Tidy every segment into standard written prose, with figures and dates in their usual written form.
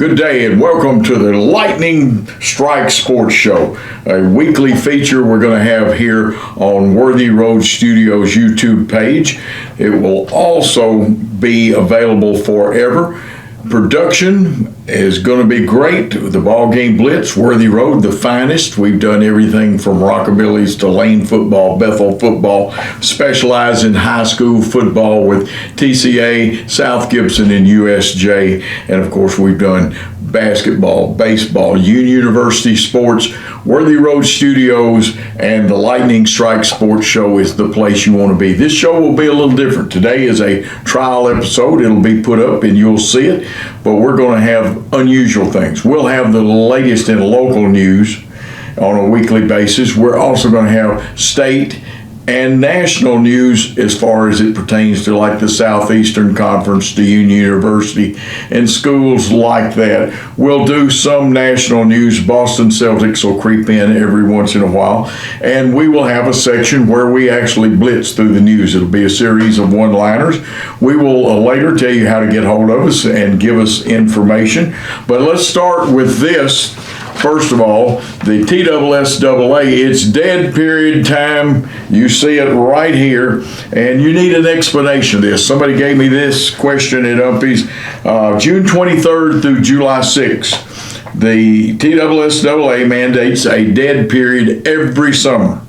Good day and welcome to the Lightning Strike Sports Show, a weekly feature we're going to have here on Worthy Road Studios YouTube page. It will also be available forever. Production is going to be great. The BallGame Blitz, Worthy Road, the finest. We've done everything from Rockabillys to lane football, Bethel football, specialize in high school football with TCA, South Gibson, and USJ. And of course, we've done basketball, baseball, Union University sports. Worthy Road Studios and the Lightning Strike Sports Show is the place you want to be. This show will be a little different. Today is a trial episode. It'll be put up and you'll see it, but we're going to have unusual things. We'll have the latest in local news on a weekly basis. We're also going to have state and national news as far as it pertains to like the Southeastern Conference, the Union University, and schools like that. We'll do some national news. Boston Celtics will creep in every once in a while. And we will have a section where we actually blitz through the news. It'll be a series of one-liners. We will later tell you how to get hold of us and give us information. But let's start with this. First of all, the TSSAA, it's dead period time. You see it right here, and you need an explanation of this. Somebody gave me this question at Umpy's. June 23rd through July 6th, the TSSAA mandates a dead period every summer.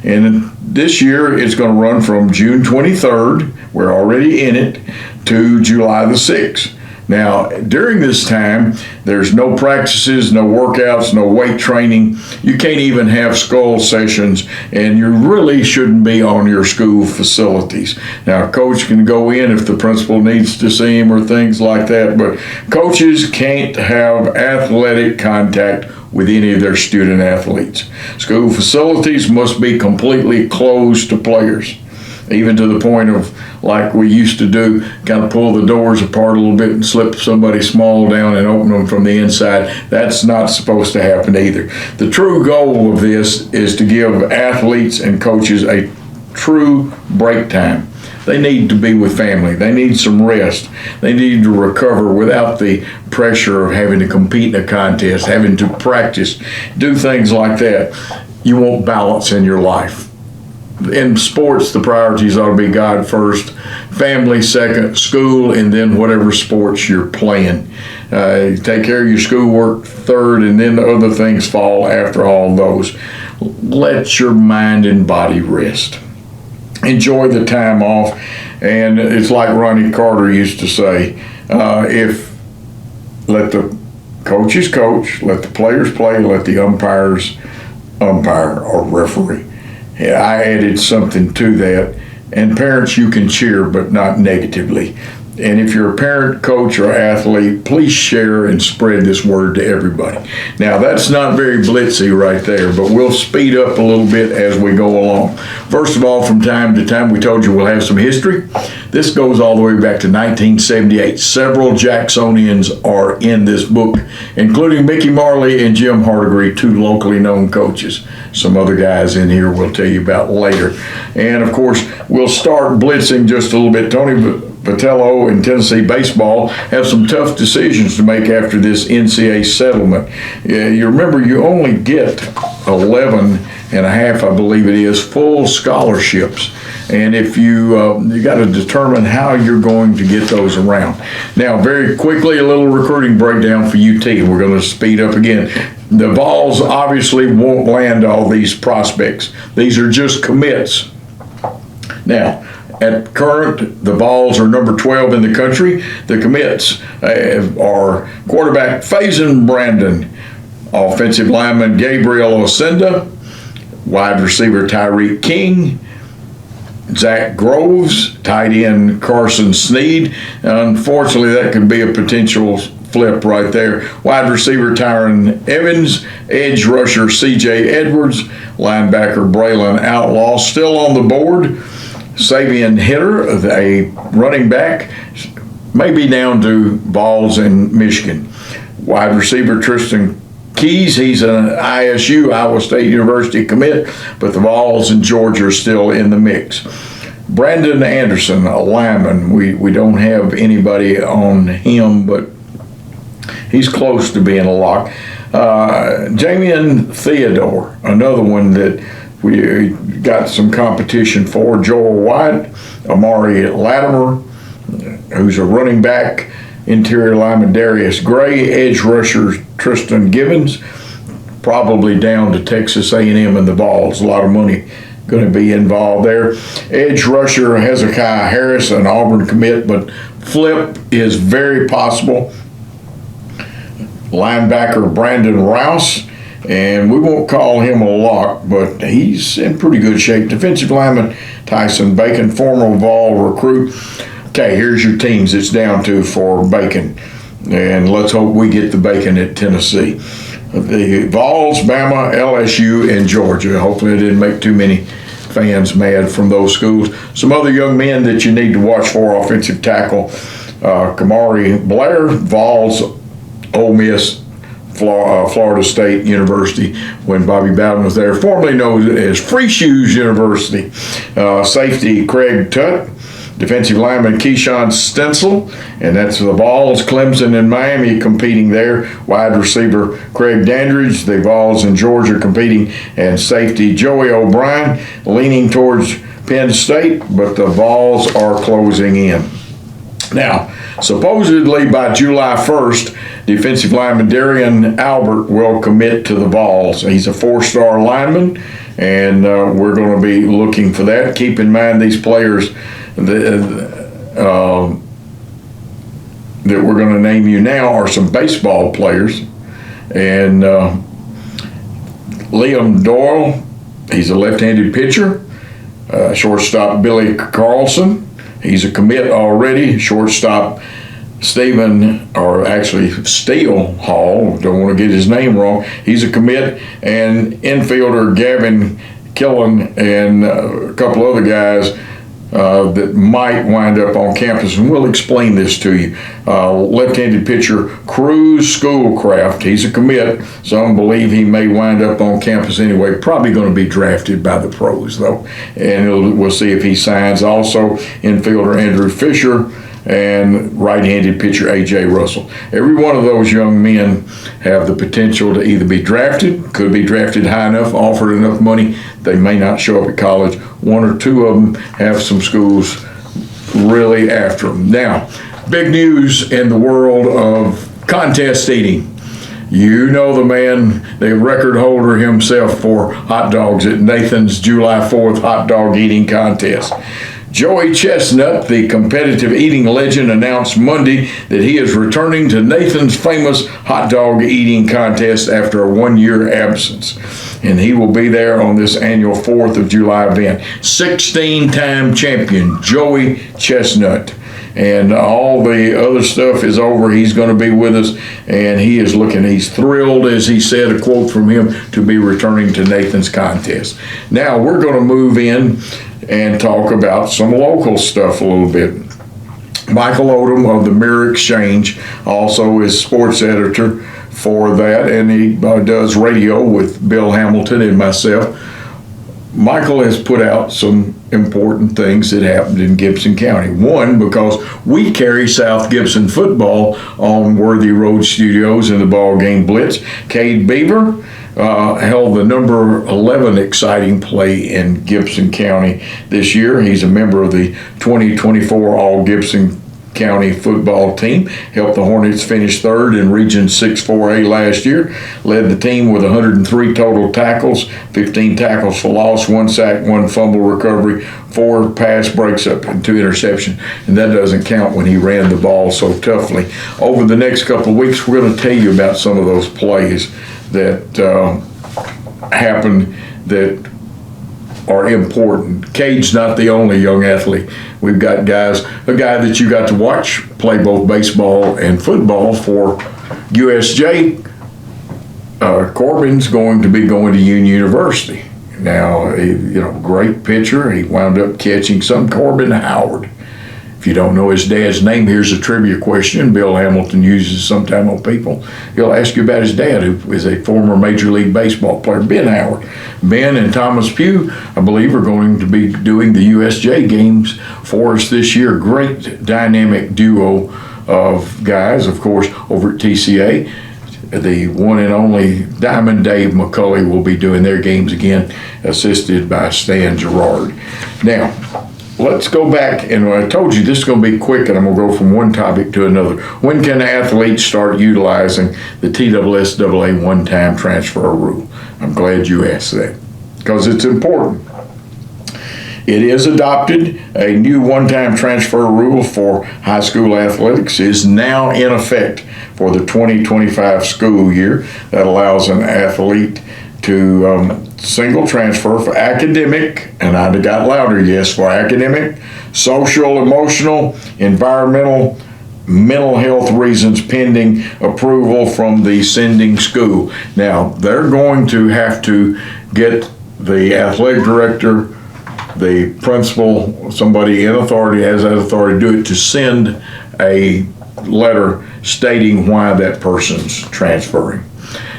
And this year, it's going to run from June 23rd, we're already in it, to July the 6th. Now, during this time, there's no practices, no workouts, no weight training. You can't even have skull sessions, and you really shouldn't be on your school facilities. Now, a coach can go in if the principal needs to see him or things like that, but coaches can't have athletic contact with any of their student athletes. School facilities must be completely closed to players, even to the point of, like we used to do, kind of pull the doors apart a little bit and slip somebody small down and open them from the inside. That's not supposed to happen either. The true goal of this is to give athletes and coaches a true break time. They need to be with family. They need some rest. They need to recover without the pressure of having to compete in a contest, having to practice, do things like that. You want balance in your life. In sports, the priorities ought to be God first, family second, school, and then whatever sports you're playing. Take care of your schoolwork third, and then the other things fall after all those. Let your mind and body rest. Enjoy the time off. And it's like Ronnie Carter used to say, let the coaches coach, let the players play, let the umpires umpire or referee. Yeah, I added something to that. And parents, you can cheer, but not negatively. And if you're a parent, coach, or athlete, please share and spread this word to everybody. Now, that's not very blitzy right there, but we'll speed up a little bit as we go along. First of all, from time to time, we told you we'll have some history. This goes all the way back to 1978. Several Jacksonians are in this book, including Mickey Marley and Jim Hardigree, two locally known coaches. Some other guys in here we'll tell you about later. And, of course, we'll start blitzing just a little bit. Tony Vitello and Tennessee baseball have some tough decisions to make after this NCAA settlement. You remember, you only get 11 and a half, I believe it is, full scholarships. And if you got to determine how you're going to get those around. Now, very quickly, a little recruiting breakdown for UT. We're going to speed up again. The Vols obviously won't land all these prospects. These are just commits. Now, at current, the Vols are number 12 in the country. The commits are quarterback Faison Brandon, offensive lineman Gabriel Osenda, wide receiver Tyreek King, Zach Groves, tight end Carson Sneed. Unfortunately, that could be a potential flip right there. Wide receiver Tyron Evans, edge rusher C.J. Edwards, linebacker Braylon Outlaw still on the board. Savion Hitter, a running back, maybe down to Vols in Michigan. Wide receiver Tristan Keys, he's an ISU, Iowa State University commit, but the Vols in Georgia are still in the mix. Brandon Anderson, a lineman, we don't have anybody on him, but He's close to being a lock. Jamian Theodore, another one that we got some competition for. Joel White, Amari Latimer, who's a running back, interior lineman Darius Gray, edge rusher Tristan Gibbons, probably down to Texas A&M and the Vols. A lot of money going to be involved there. Edge rusher Hezekiah Harris, an Auburn commit, but flip is very possible. Linebacker Brandon Rouse, and we won't call him a lock, but he's in pretty good shape. Defensive lineman Tyson Bacon, former Vol recruit. Okay, here's your teams it's down to for Bacon, and let's hope we get the Bacon at Tennessee. The Vols, Bama, LSU, and Georgia. Hopefully it didn't make too many fans mad from those schools. Some other young men that you need to watch for: offensive tackle Kamari Blair, Vols, Ole Miss, Florida State University when Bobby Bowden was there, formerly known as Free Shoes University. Safety Craig Tutt, defensive lineman Keyshawn Stencil, and that's the Vols, Clemson, and Miami competing there. Wide receiver Craig Dandridge, the Vols in Georgia competing, and safety Joey O'Brien leaning towards Penn State, but the Vols are closing in. Now, supposedly by July 1st, defensive lineman Darian Albert will commit to the Vols. He's a four-star lineman, and we're going to be looking for that. Keep in mind these players that we're going to name you now are some baseball players. And Liam Doyle, he's a left-handed pitcher. Shortstop Billy Carlson, he's a commit already. Shortstop Steele Hall, don't want to get his name wrong, he's a commit. And infielder Gavin Killen and a couple other guys that might wind up on campus, and we'll explain this to you. Left-handed pitcher Cruz Schoolcraft, he's a commit. Some believe he may wind up on campus anyway, probably going to be drafted by the pros though, and we'll see if he signs. Also infielder Andrew Fisher and right-handed pitcher A.J. Russell. Every one of those young men have the potential to either be drafted, could be drafted high enough, offered enough money, they may not show up at college. One or two of them have some schools really after them. Now, big news in the world of contest eating. You know the man, the record holder himself for hot dogs at Nathan's July 4th hot dog eating contest. Joey Chestnut, the competitive eating legend, announced Monday that he is returning to Nathan's famous hot dog eating contest after a one-year absence. And he will be there on this annual 4th of July event. 16-time champion, Joey Chestnut. And all the other stuff is over. He's going to be with us, and he's thrilled, as he said, a quote from him, to be returning to Nathan's contest. Now, we're going to move in and talk about some local stuff a little bit. Michael Odom of the Mirror Exchange also is sports editor for that, and he does radio with Bill Hamilton and myself. Michael has put out some important things that happened in Gibson County. One, because we carry South Gibson football on Worthy Road Studios in the BallGame Blitz. Cade Beaver held the number 11 exciting play in Gibson County this year. He's a member of the 2024 All-Gibson County football team. Helped the Hornets finish third in Region 6-4A last year. Led the team with 103 total tackles, 15 tackles for loss, 1 sack, 1 fumble recovery, 4 pass breakups, and 2 interceptions. And that doesn't count when he ran the ball so toughly. Over the next couple of weeks, we're going to tell you about some of those plays that happened that are important. Cade's not the only young athlete. We've got a guy that you got to watch play both baseball and football for USJ. Corbin's going to be going to Union University. Now, great pitcher. He wound up catching some Corbin Howard. If you don't know his dad's name, here's a trivia question Bill Hamilton uses sometime on people. He'll ask you about his dad, who is a former Major League Baseball player, Ben Howard. Ben and Thomas Pugh, I believe, are going to be doing the USJ games for us this year. Great dynamic duo of guys, of course, over at TCA. The one and only Diamond Dave McCulley will be doing their games again, assisted by Stan Gerard. Now, let's go back, and I told you this is going to be quick, and I'm going to go from one topic to another. When can athletes start utilizing the TSSAA one-time transfer rule? I'm glad you asked that, because it's important. It is adopted. A new one-time transfer rule for high school athletics is now in effect for the 2025 school year that allows an athlete to single transfer for academic, and I got louder, yes, for academic, social, emotional, environmental, mental health reasons pending approval from the sending school. Now, they're going to have to get the athletic director, the principal, somebody in authority has that authority to do it, to send a letter stating why that person's transferring.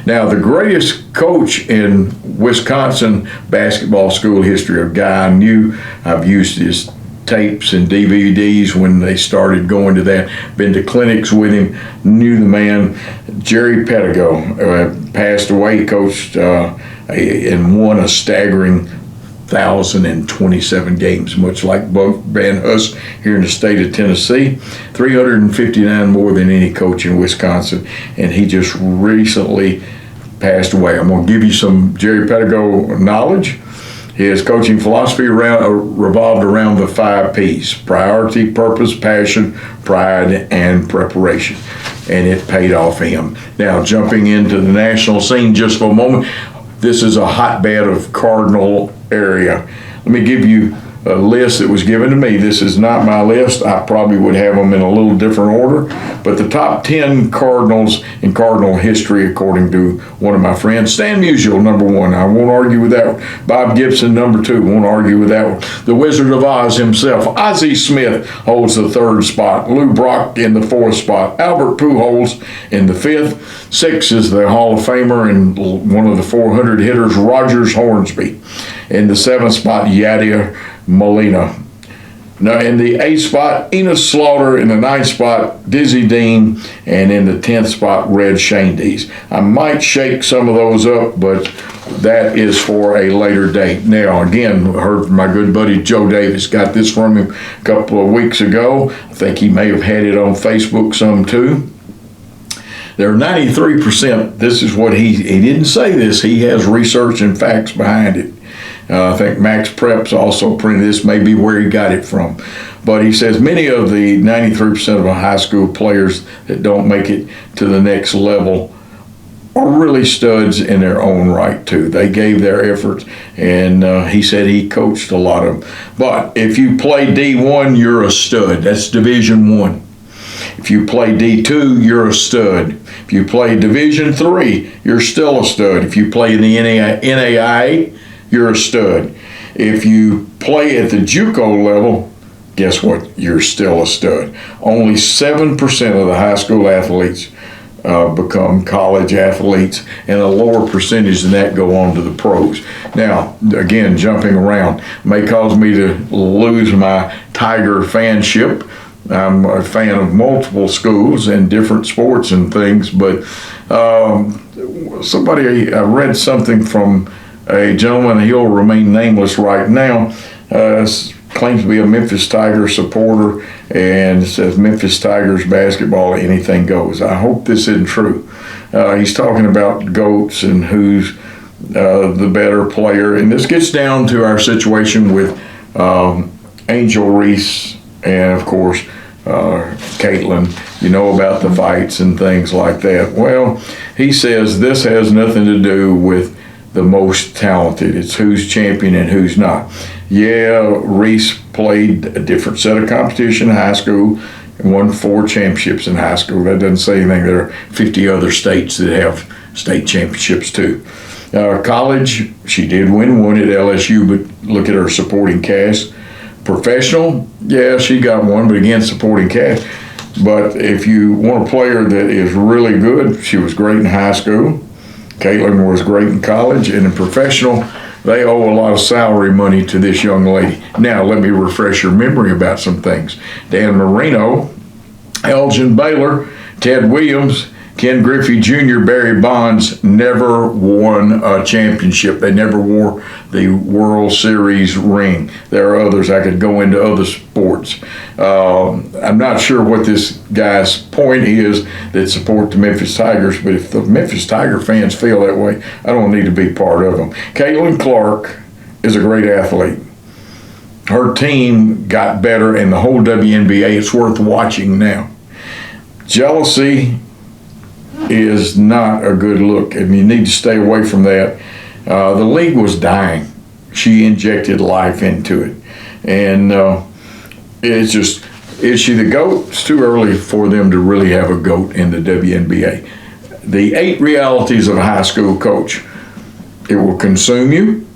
Now, the greatest coach in Wisconsin basketball school history, a guy I knew, I've used his tapes and DVDs when they started going to that, been to clinics with him, knew the man, Jerry Pettigo, passed away, coached and won a staggering 1,027 games, much like Buck Van Huss here in the state of Tennessee, 359 more than any coach in Wisconsin, and he just recently passed away. I'm going to give you some Jerry Pettigo knowledge. His coaching philosophy revolved around the 5 P's: priority, purpose, passion, pride, and preparation, and it paid off for him. Now, jumping into the national scene just for a moment, this is a hotbed of Cardinal area. Let me give you a list that was given to me. This is not my list. I probably would have them in a little different order, but the top 10 Cardinals in Cardinal history, according to one of my friends. Stan Musial, number 1. I won't argue with that one. Bob Gibson, number 2. Won't argue with that one. The Wizard of Oz himself, Ozzie Smith, holds the 3rd spot. Lou Brock in the 4th spot. Albert Pujols in the 5th. 6 is the Hall of Famer and one of the 400 hitters, Rogers Hornsby. In the 7th spot, Yadier Molina. Now, in the 8th spot, Enos Slaughter. In the 9th spot, Dizzy Dean. And in the 10th spot, Red Shandies. I might shake some of those up, but that is for a later date. Now, again, I heard my good buddy Joe Davis, got this from him a couple of weeks ago. I think he may have had it on Facebook some too. There are 93%, this is what he didn't say this, he has research and facts behind it. I think Max Preps also printed this, may be where he got it from. But he says many of the 93% of high school players that don't make it to the next level are really studs in their own right too. They gave their efforts, and he said he coached a lot of them. But if you play D1, you're a stud. That's Division I. If you play D2, you're a stud. If you play Division III, you're still a stud. If you play in the NAIA, you're a stud. If you play at the JUCO level, guess what? You're still a stud. Only 7% of the high school athletes become college athletes, and a lower percentage than that go on to the pros. Now, again, jumping around may cause me to lose my Tiger fanship. I'm a fan of multiple schools and different sports and things, but I read something from a gentleman, he'll remain nameless right now, claims to be a Memphis Tiger supporter, and says Memphis Tigers basketball, anything goes. I hope this isn't true. He's talking about GOATs and who's the better player, and this gets down to our situation with Angel Reese and, of course, Caitlin, you know about the fights and things like that. Well, he says this has nothing to do with the most talented. It's who's champion and who's not. Yeah, Reese played a different set of competition in high school and won 4 championships in high school. That doesn't say anything. There are 50 other states that have state championships too. College, she did win one at LSU, but look at her supporting cast. Professional, yeah, she got one, but again, supporting cast. But if you want a player that is really good, she was great in high school. Caitlin was great in college, and in professional, they owe a lot of salary money to this young lady. Now, let me refresh your memory about some things. Dan Marino Elgin Baylor, Ted Williams, Ken Griffey Jr., Barry Bonds never won a championship. They never wore the World Series ring. There are others. I could go into other sports. I'm not sure what this guy's point is that support the Memphis Tigers, but if the Memphis Tiger fans feel that way, I don't need to be part of them. Caitlin Clark is a great athlete. Her team got better in the whole WNBA. It's worth watching now. Jealousy is not a good look, and you need to stay away from that. The league was dying. She injected life into it, and it's just, is she the GOAT? It's too early for them to really have a GOAT in the WNBA. The 8 realities of a high school coach. It will consume you.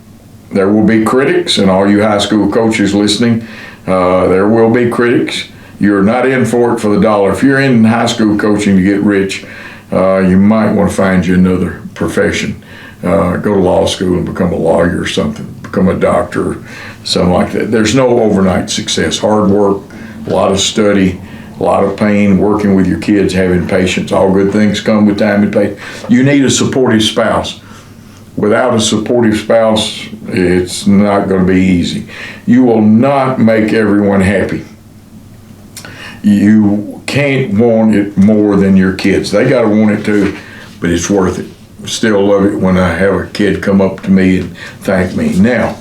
There will be critics, and all you high school coaches listening, there will be critics. You're not in for it for the dollar. If you're in high school coaching to get rich, you might want to find you another profession. Go to law school and become a lawyer or something. Become a doctor, something like that. There's no overnight success. Hard work, a lot of study, a lot of pain, working with your kids, having patience. All good things come with time and patience. You need a supportive spouse. Without a supportive spouse, it's not going to be easy. You will not make everyone happy. You can't want it more than your kids. They got to want it too, but it's worth it. Still love it when I have a kid come up to me and thank me. Now,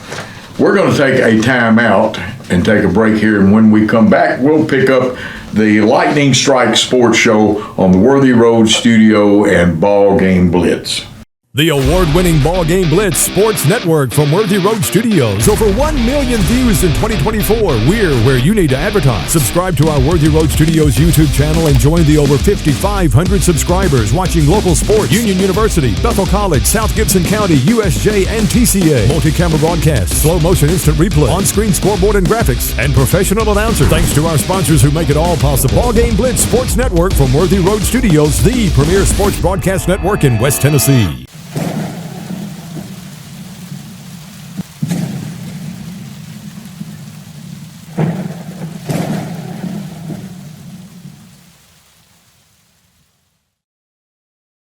we're going to take a time out and take a break here, and when we come back, we'll pick up the Lightning Strike Sports Show on the Worthy Road Studio and BallGame Blitz. The award-winning BallGame Blitz Sports Network from Worthy Road Studios. Over 1 million views in 2024. We're where you need to advertise. Subscribe to our Worthy Road Studios YouTube channel and join the over 5,500 subscribers watching local sports, Union University, Bethel College, South Gibson County, USJ, and TCA. Multi-camera broadcasts, slow-motion instant replay, on-screen scoreboard and graphics, and professional announcers. Thanks to our sponsors who make it all possible. BallGame Blitz Sports Network from Worthy Road Studios, the premier sports broadcast network in West Tennessee.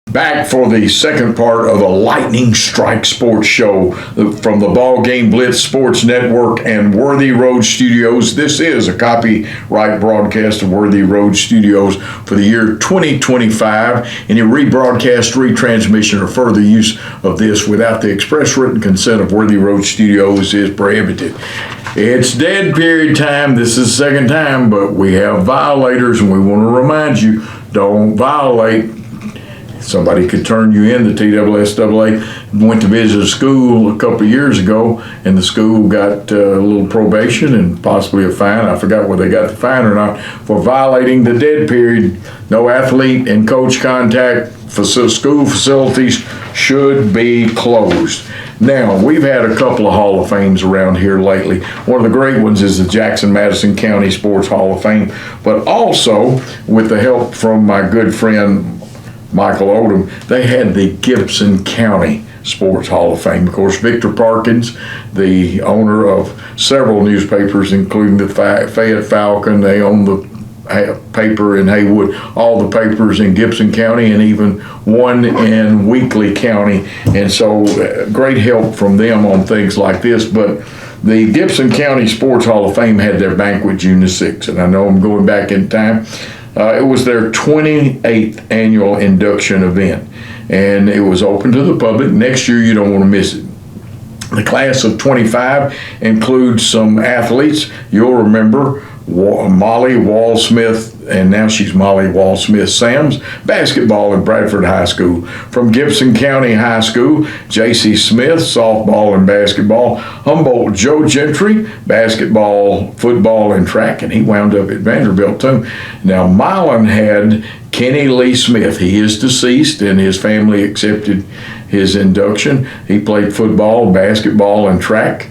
Back for the second part of the Lightning Strike Sports Show from the BallGame Blitz Sports Network and Worthy Road Studios. This is a copyright broadcast of Worthy Road Studios for the year 2025. Any rebroadcast, retransmission, or further use of this without the express written consent of Worthy Road Studios is prohibited. It's dead period time. This is the second time, but we have violators, and we want to remind you, don't violate. Somebody could turn you in. The TSSAA went to visit a school a couple of years ago, and the school got a little probation and possibly a fine. I forgot whether they got the fine or not for violating the dead period. No athlete and coach contact. School facilities should be closed. Now, we've had a couple of Hall of Fames around here lately. One of the great ones is the Jackson-Madison County Sports Hall of Fame, but also with the help from my good friend Michael Odom, they had the Gibson County Sports Hall of Fame. Of course, Victor Parkins, the owner of several newspapers, including the Fayette Falcon, they own the paper in Haywood, all the papers in Gibson County, and even one in Weakley County. And so great help from them on things like this. But the Gibson County Sports Hall of Fame had their banquet June the 6th, and I know I'm going back in time. It was their 28th annual induction event, and it was open to the public. Next year, you don't want to miss it. The class of 25 includes some athletes. You'll remember Molly Wall-Smith, and now she's Molly Wall-Smith Sams, basketball at Bradford High School. From Gibson County High School, J.C. Smith, softball and basketball. Humboldt Joe Gentry, basketball, football, and track, and he wound up at Vanderbilt too. Now, Milan had Kenny Lee Smith. He is deceased, and his family accepted his induction. He played football, basketball, and track.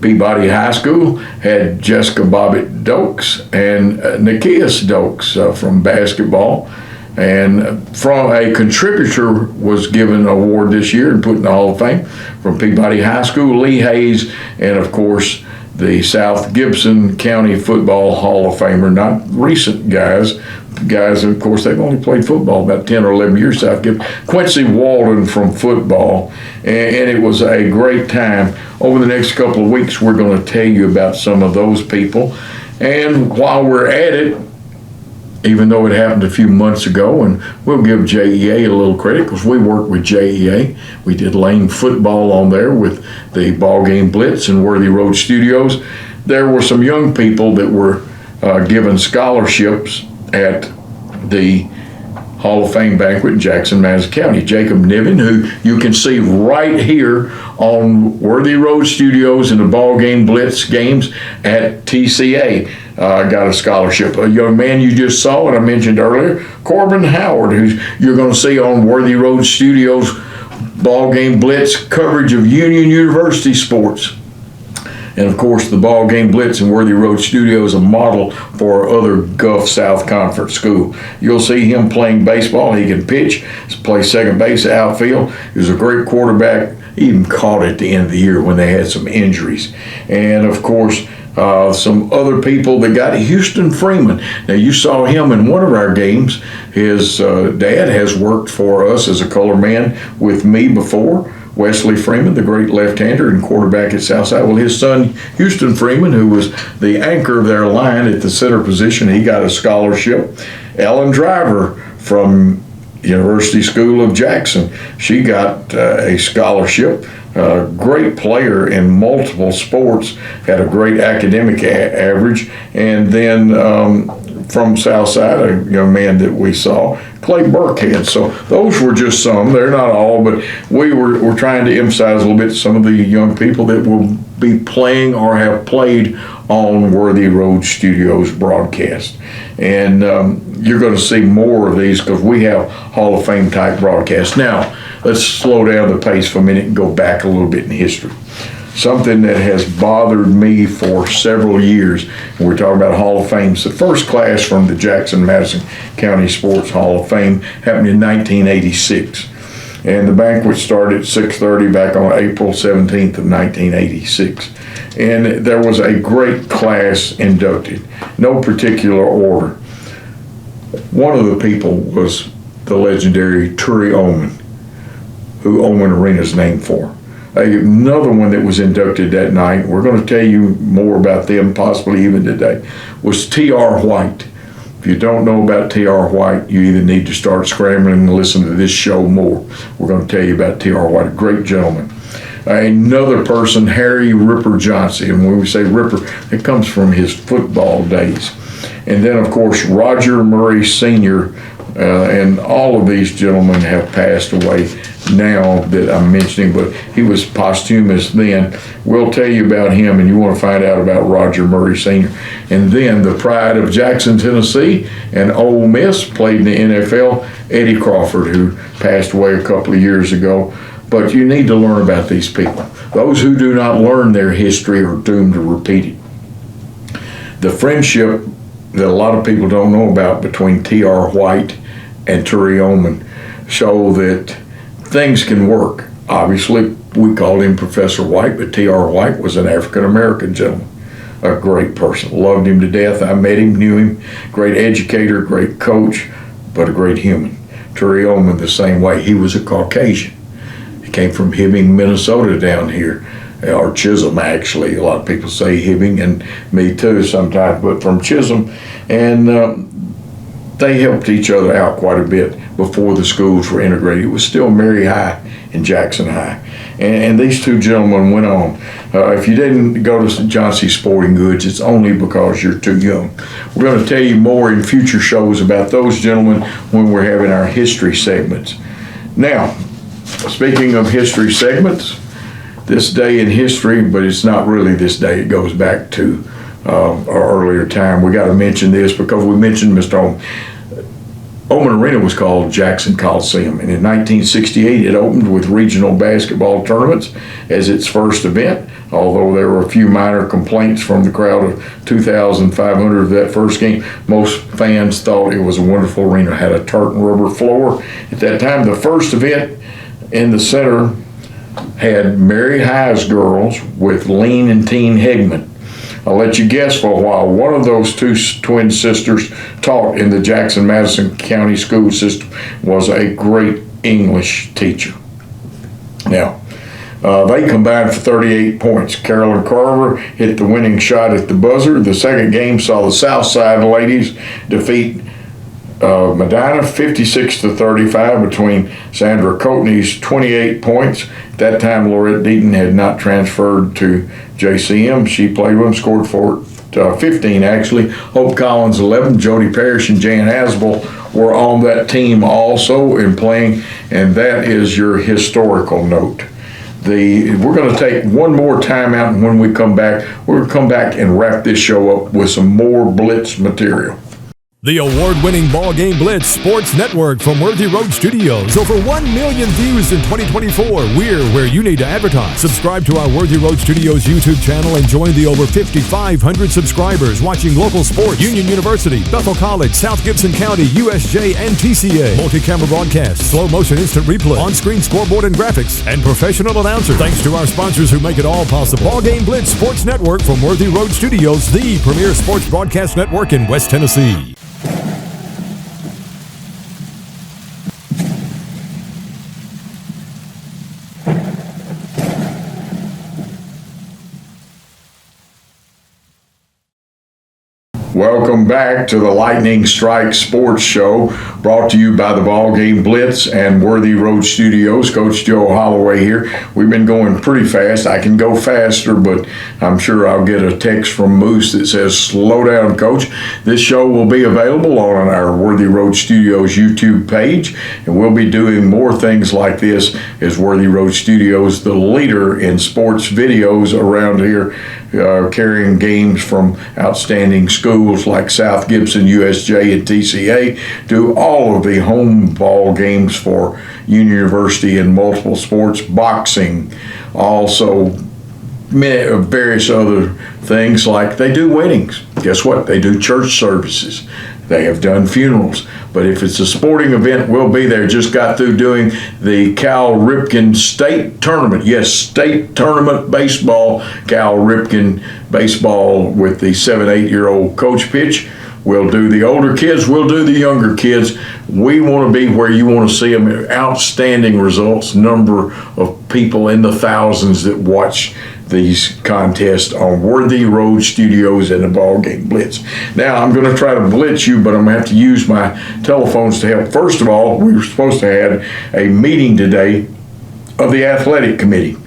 Peabody High School had Jessica Bobbitt Dokes and Nikias Dokes from basketball. And from a contributor was given an award this year and put in the Hall of Fame from Peabody High School, Lee Hayes, and of course the South Gibson County Football Hall of Famer, not recent guys, guys, of course, they've only played football about 10 or 11 years. So I've given Quincy Walden from football, and it was a great time. Over the next couple of weeks, we're going to tell you about some of those people. And while we're at it, even though it happened a few months ago, and we'll give JEA a little credit because we worked with JEA. We did lane football on there with the BallGame Blitz and Worthy Road Studios. There were some young people that were given scholarships at the Hall of Fame banquet in Jackson, Madison County. Jacob Niven, who you can see right here on Worthy Road Studios in the BallGame Blitz games at TCA, got a scholarship. A young man you just saw, and I mentioned earlier, Corbin Howard, who you're going to see on Worthy Road Studios BallGame Blitz coverage of Union University sports. And of course, the BallGame Blitz and Worthy Road Studio is a model for other Gulf South Conference school. You'll see him playing baseball. He can pitch, play second base, outfield. He was a great quarterback. He even caught at the end of the year when they had some injuries. And of course, some other people that got Houston Freeman. Now, you saw him in one of our games. His dad has worked for us as a color man with me before. Wesley Freeman, the great left-hander and quarterback at Southside. Well, his son, Houston Freeman, who was the anchor of their line at the center position, he got a scholarship. Ellen Driver from University School of Jackson, she got a scholarship. Great player in multiple sports, had a great academic average. And then from Southside, a young man that we saw, Clay Burkhead. So those were just some. They're not all, but we're trying to emphasize a little bit some of the young people that will be playing or have played on Worthy Road Studios broadcast. And you're going to see more of these because we have Hall of Fame type broadcasts. Now, let's slow down the pace for a minute and go back a little bit in history. Something that has bothered me for several years, and we're talking about Hall of Fame. So the first class from the Jackson-Madison County Sports Hall of Fame happened in 1986. And the banquet started at 6:30 back on April 17th of 1986. And there was a great class inducted, no particular order. One of the people was the legendary Turi Oman, who Oman Arena is named for. Another one that was inducted that night, we're going to tell you more about them possibly even today, was T.R. White. If you don't know about T.R. White, you either need to start scrambling and listen to this show more. We're going to tell you about T.R. White, a great gentleman. Another person, Harry Ripper Johnson, and when we say Ripper, it comes from his football days. And then, of course, Roger Murray Sr., and all of these gentlemen have passed away now that I'm mentioning, but he was posthumous then. We'll tell you about him, and you want to find out about Roger Murray Sr. And then the pride of Jackson, Tennessee, and Ole Miss, played in the NFL, Eddie Crawford, who passed away a couple of years ago. But you need to learn about these people. Those who do not learn their history are doomed to repeat it. The friendship that a lot of people don't know about between T.R. White and Turi Oman show that things can work. Obviously, we called him Professor White, but T.R. White was an African-American gentleman, a great person. Loved him to death. I met him, knew him. Great educator, great coach, but a great human. Turi Oman the same way. He was a Caucasian. He came from Hibbing, Minnesota down here, or Chisholm actually. A lot of people say Hibbing, and me too sometimes, but from Chisholm. And they helped each other out quite a bit before the schools were integrated. It was still Mary High and Jackson High. And these two gentlemen went on. If you didn't go to John C. Sporting Goods, it's only because you're too young. We're going to tell you more in future shows about those gentlemen when we're having our history segments. Now, speaking of history segments, this day in history, but it's not really this day. It goes back to our earlier time. We got to mention this because we mentioned Mr. Oman. Oman Arena was called Jackson Coliseum, and in 1968 it opened with regional basketball tournaments as its first event, although there were a few minor complaints from the crowd of 2,500 of that first game. Most fans thought it was a wonderful arena. It had a tartan rubber floor. At that time, the first event in the center had Mary High's girls with Lean and Teen Hegman. I'll let you guess for a while. One of those two twin sisters taught in the Jackson-Madison County school system, was a great English teacher. Now, they combined for 38 points. Carolyn Carver hit the winning shot at the buzzer. The second game saw the Southside ladies defeat Medina 56-35 between Sandra Coatney's 28 points. At that time, Laurette Deaton had not transferred to JCM. She played with them, scored 15 actually. Hope Collins 11. Jody Parrish and Jan Hasbel were on that team also in playing, and that is your historical note. We're going to take one more timeout, and when we come back, we're going to come back and wrap this show up with some more Blitz material. The award-winning BallGame Blitz Sports Network from Worthy Road Studios. Over 1 million views in 2024. We're where you need to advertise. Subscribe to our Worthy Road Studios YouTube channel and join the over 5,500 subscribers watching local sports. Union University, Bethel College, South Gibson County, USJ, and TCA. Multi-camera broadcast, slow-motion instant replay, on-screen scoreboard and graphics, and professional announcers. Thanks to our sponsors who make it all possible. BallGame Blitz Sports Network from Worthy Road Studios, the premier sports broadcast network in West Tennessee. Welcome back to the Lightning Strike Sports Show, brought to you by the BallGame Blitz and Worthy Road Studios. Coach Joe Holloway here. We've been going pretty fast. I can go faster, but I'm sure I'll get a text from Moose that says, slow down, Coach. This show will be available on our Worthy Road Studios YouTube page, and we'll be doing more things like this as Worthy Road Studios, the leader in sports videos around here, carrying games from outstanding schools like South Gibson, USJ, and TCA to all of the home ball games for Union University in multiple sports, boxing, also various other things like they do weddings. Guess what? They do church services. They have done funerals. But if it's a sporting event, we'll be there. Just got through doing the Cal Ripken State Tournament. Yes, State Tournament Baseball, Cal Ripken Baseball with the 7-8-year-old coach pitch. We'll do the older kids. We'll do the younger kids. We want to be where you want to see them. Outstanding results. Number of people in the thousands that watch these contests on Worthy Road Studios and the BallGame Blitz. Now, I'm going to try to blitz you, but I'm going to have to use my telephones to help. First of all, we were supposed to have a meeting today of the athletic committee.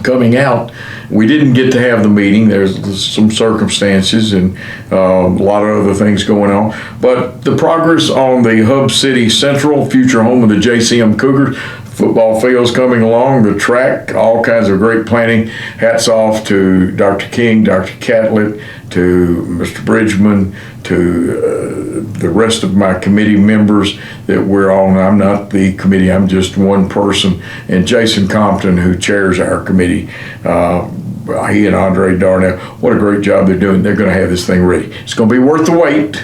Coming out, we didn't get to have the meeting. There's some circumstances and a lot of other things going on. But the progress on the Hub City Central, future home of the JCM Cougars, football field's coming along, the track, all kinds of great planning. Hats off to Dr. King, Dr. Catlett, to Mr. Bridgman, to the rest of my committee members that we're on. I'm not the committee, I'm just one person. And Jason Compton, who chairs our committee, he and Andre Darnell, what a great job they're doing. They're going to have this thing ready. It's going to be worth the wait.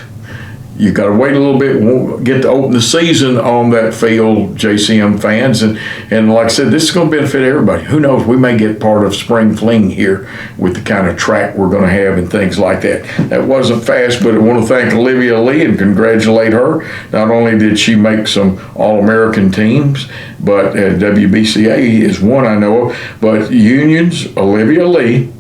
You got to wait a little bit. Won't get to open the season on that field, JCM fans. And like I said, this is going to benefit everybody. Who knows? We may get part of Spring Fling here with the kind of track we're going to have and things like that. That wasn't fast, but I want to thank Olivia Lee and congratulate her. Not only did she make some All-American teams, but WBCA is one I know of, but Union's Olivia Lee.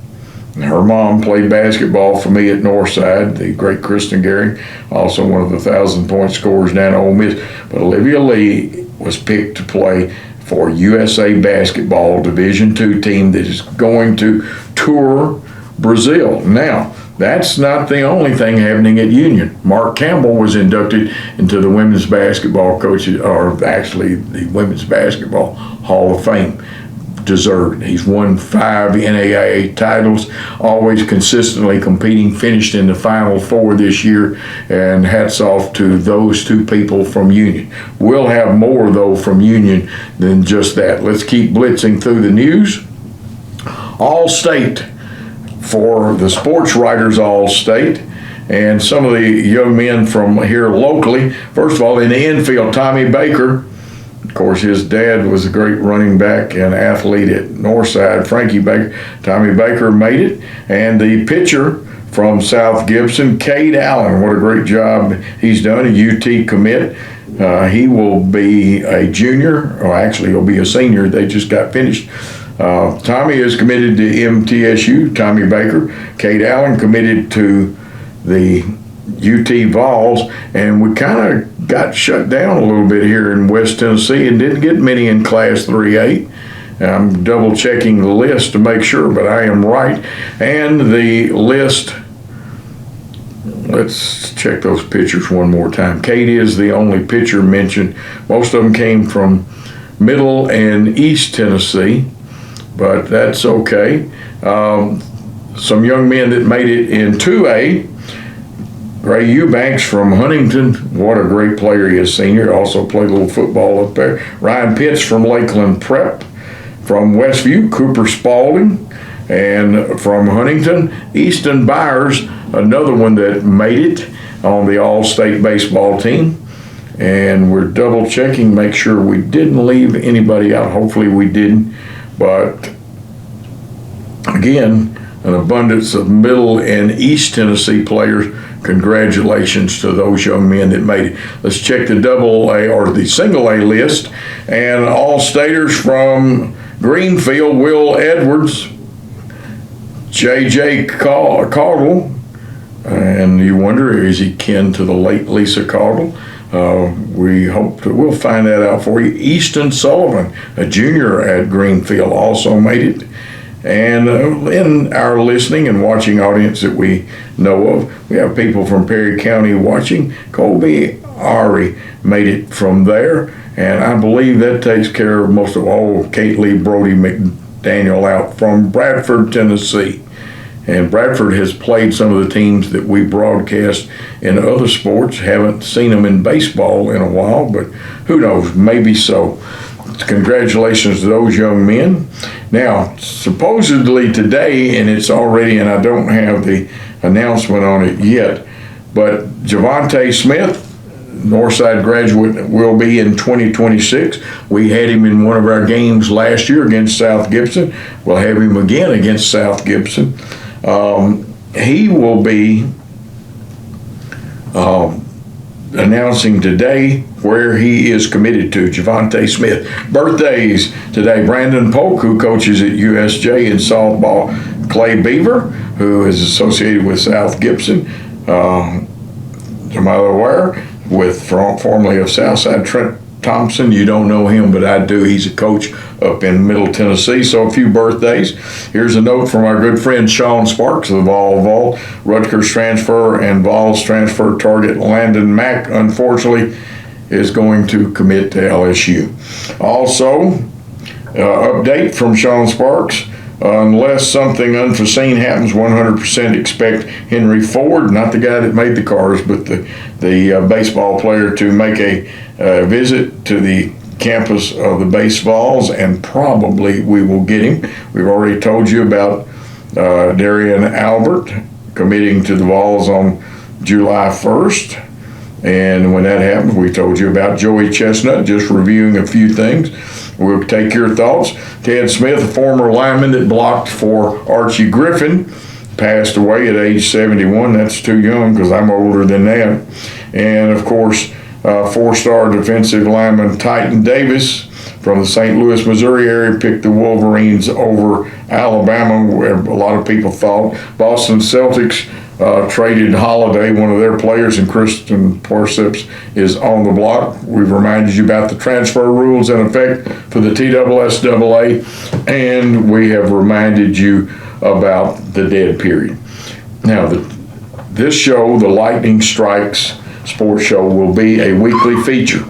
Her mom played basketball for me at Northside, the great Kristen Gehring, also one of the 1,000-point scorers down at Ole Miss. But Olivia Lee was picked to play for USA Basketball Division II team that is going to tour Brazil. Now, that's not the only thing happening at Union. Mark Campbell was inducted into the women's basketball coaches, or actually the Women's Basketball Hall of Fame. Deserved. He's won 5 NAIA titles, always consistently competing, finished in the Final Four this year, and hats off to those two people from Union. We'll have more, though, from Union than just that. Let's keep blitzing through the news. All-State for the sports writers, All-State, and some of the young men from here locally. First of all, in the infield, Tommy Baker Of course, his dad was a great running back and athlete at Northside, Frankie Baker. Tommy Baker made it. And the pitcher from South Gibson, Cade Allen, what a great job he's done, a UT commit. He will be a junior, or actually he'll be a senior. They just got finished. Tommy is committed to MTSU, Tommy Baker. Cade Allen committed to the UT Vols, and we kind of got shut down a little bit here in West Tennessee and didn't get many in Class 3A. I'm double checking the list to make sure, but I am right. And the list, let's check those pitchers one more time. Cade is the only pitcher mentioned. Most of them came from Middle and East Tennessee, but that's okay. Some young men that made it in 2A. Ray Eubanks from Huntington, what a great player he is, senior. Also played a little football up there. Ryan Pitts from Lakeland Prep. From Westview, Cooper Spalding. And from Huntington, Easton Byers, another one that made it on the all-state baseball team. And we're double checking, make sure we didn't leave anybody out. Hopefully we didn't. But again, an abundance of Middle and East Tennessee players. Congratulations to those young men that made it. Let's check the double A or the single A list. And all staters from Greenfield, Will Edwards, J.J. Caudle, and you wonder, is he kin to the late Lisa Caudle? We hope we'll find that out for you. Easton Sullivan, a junior at Greenfield, also made it. And in our listening and watching audience that we know of, we have people from Perry County watching. Colby Ari made it from there, and I believe that takes care of most of all. Kate Lee Brody McDaniel out from Bradford, Tennessee. And Bradford has played some of the teams that we broadcast in other sports. Haven't seen them in baseball in a while, but who knows, maybe so. Congratulations to those young men. Now, supposedly today, and it's already, and I don't have the announcement on it yet, but Javante Smith, Northside graduate, will be in 2026. We had him in one of our games last year against South Gibson. We'll have him again against South Gibson. He will be announcing today where he is committed to, Javante Smith. Birthdays today, Brandon Polk, who coaches at USJ in softball, Clay Beaver, who is associated with South Gibson, Jamal Aware, with formerly of Southside, Trent Thompson. You don't know him, but I do. He's a coach up in Middle Tennessee. So a few birthdays. Here's a note from our good friend Sean Sparks of Vol, Rutgers transfer and Vols transfer target Landon Mack, unfortunately, is going to commit to LSU. Also, update from Sean Sparks. Unless something unforeseen happens, 100% expect Henry Ford, not the guy that made the cars, but the baseball player, to make a visit to the campus of the base Vols, and probably we will get him. We've already told you about Darian Albert committing to the Vols on July 1st. And when that happens, we told you about Joey Chestnut, just reviewing a few things. We'll take your thoughts. Ted Smith, a former lineman that blocked for Archie Griffin, passed away at age 71. That's too young because I'm older than that. And, of course, four-star defensive lineman Titan Davis from the St. Louis, Missouri area picked the Wolverines over Alabama, where a lot of people thought. Boston Celtics traded Holiday, one of their players, and Christian Forceps is on the block. We've reminded you about the transfer rules in effect for the TSSAA, and we have reminded you about the dead period. Now, this show, the Lightning Strikes Sports Show, will be a weekly feature.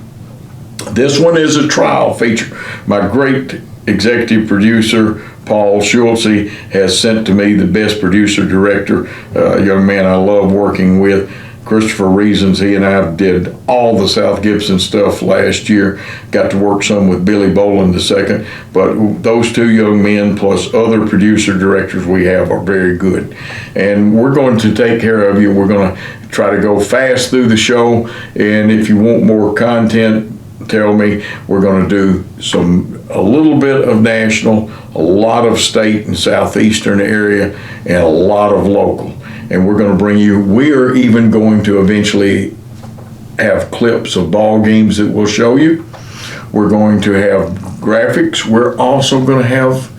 This one is a trial feature. My great executive producer, Paul Schultze, has sent to me the best producer director, a young man I love working with, Christopher Reasons. He and I did all the South Gibson stuff last year. Got to work some with Billy Boland II, but those two young men plus other producer directors we have are very good. And we're going to take care of you. We're going to try to go fast through the show, and if you want more content, tell me we're going to do a little bit of national, a lot of state and southeastern area, and a lot of local. And we're going to bring you, we are even going to eventually have clips of ball games that we'll show you. We're going to have graphics. We're also going to have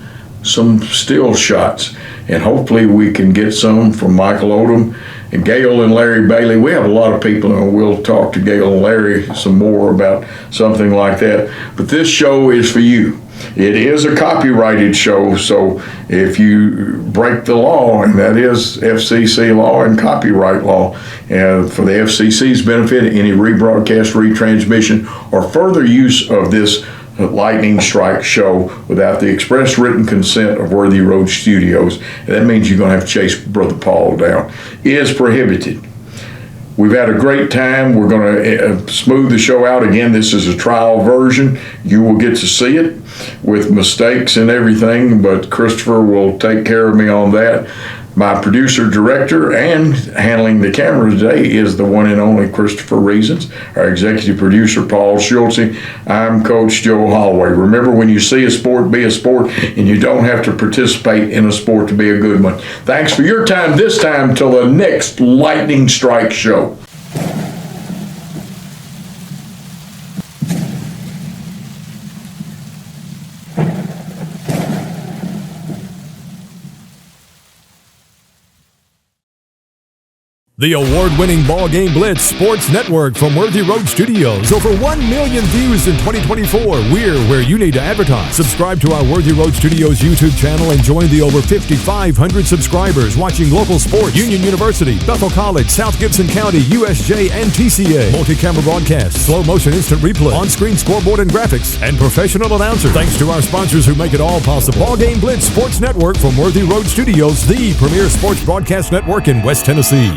some still shots. And hopefully we can get some from Michael Odom and Gail and Larry Bailey. We have a lot of people, and we'll talk to Gail and Larry some more about something like that. But this show is for you. It is a copyrighted show, so if you break the law, and that is FCC law and copyright law, and for the FCC's benefit, any rebroadcast, retransmission, or further use of this lightning strike show without the express written consent of Worthy Road Studios, and that means you're going to have to chase Brother Paul down, is prohibited. We've had a great time. We're going to smooth the show out. Again, this is a trial version. You will get to see it with mistakes and everything, but Christopher will take care of me on that. My producer, director, and handling the camera today is the one and only Christopher Reasons. Our executive producer, Paul Schultze. I'm Coach Joe Holloway. Remember, when you see a sport, be a sport, and you don't have to participate in a sport to be a good one. Thanks for your time this time till the next Lightning Strike show. The award-winning BallGame Blitz Sports Network from Worthy Road Studios. Over 1 million views in 2024. We're where you need to advertise. Subscribe to our Worthy Road Studios YouTube channel and join the over 5,500 subscribers watching local sports, Union University, Bethel College, South Gibson County, USJ, and TCA. Multi-camera broadcasts, slow motion instant replay, on-screen scoreboard and graphics, and professional announcers. Thanks to our sponsors who make it all possible. BallGame Blitz Sports Network from Worthy Road Studios, the premier sports broadcast network in West Tennessee.